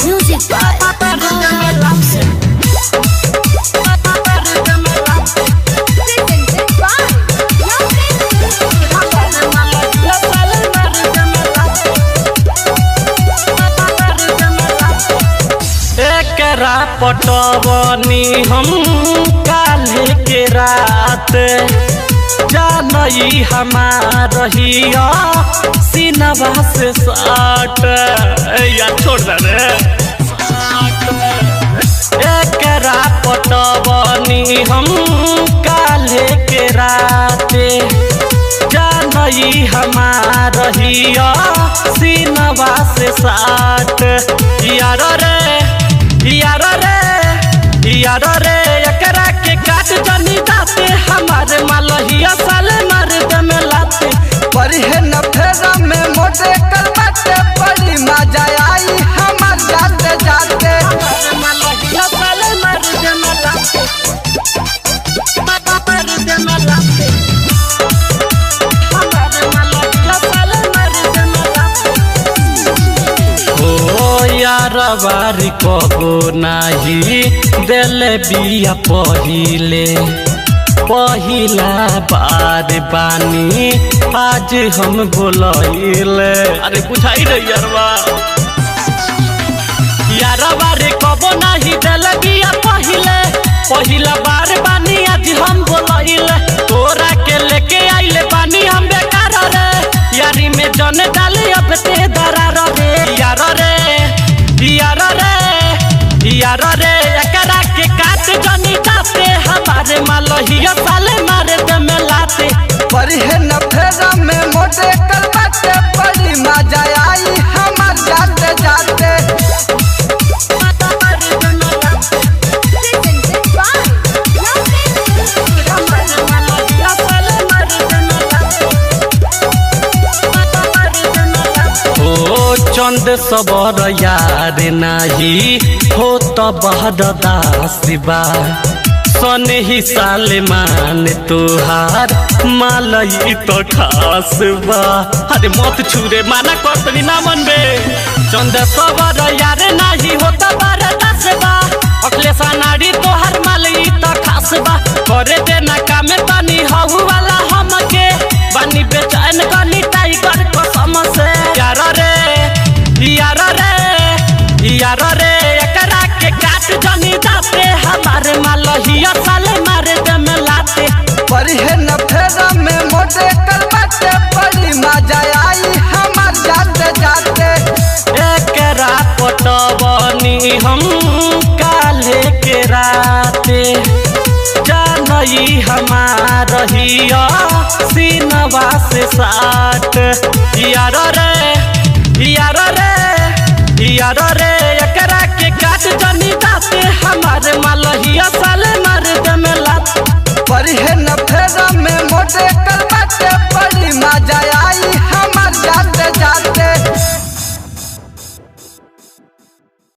Music by एकरा पटवनी हम काल्हे के रात जानई हमार हिया सीनवा से साट या छोड़ दे एकरा पटवनी हम काल्हे के रात जानई हमार हिया सीनवा से साट यार रे एकरा के काट जनी दाते हमारे मालहिया साले मार दम लाते पढ़े न फेरा में मोटे कर बाटे पड़ी मजा आई हमार जाते जाते मालहिया साले मार दम लाते मार दम लाते हमारे मालहिया साले मार दम लाते ओ यार बारी कबो नाही देले बिया पहिला बार बानी आज हम बोलइले अरे बुझाई रे यारवा यारवा रे कबो नाही देले बिया पहिला बार बानी आज हम बोलइले तोरा के लेके आइले बानी हम बेकार रे यारी में जन डाले अब ते दरार रे यार रे एकरा के काट जनी दाते हमारे मालहिया साले मारे दम लाते पढ़े न फेरा में मोटे कर बाटे पड़ी मजा आई हमार जाते जाते चंद सबर यार नाही हो तो बहद दासिबा सने ही साले मान तुहार मालई तो खास बा अरे मत छुरे माना करतनी ना मन बे चंद सबर यार नाही हो तो बार दासबा अखले सानाड़ी तोहार मालई तो खास बा करे देना काम तनी हहु वाला हमके बानी बेचैन कनी टाइगर कसम से यार रे एकरा के काट जनी दाते हमारे मालहिया साले मारे दम लाते पढ़े न फेरा में मोटे कर बाटे पड़ी मजा आई हमार जाते जाते एकरा पटवनी हम काल्हे के राते जानई हमार हिया सीनवा से साट यार रे एकरा के काट जनी दाते हमारे मालहिया साले मार दम लाते पढ़े न फेरा में मोटे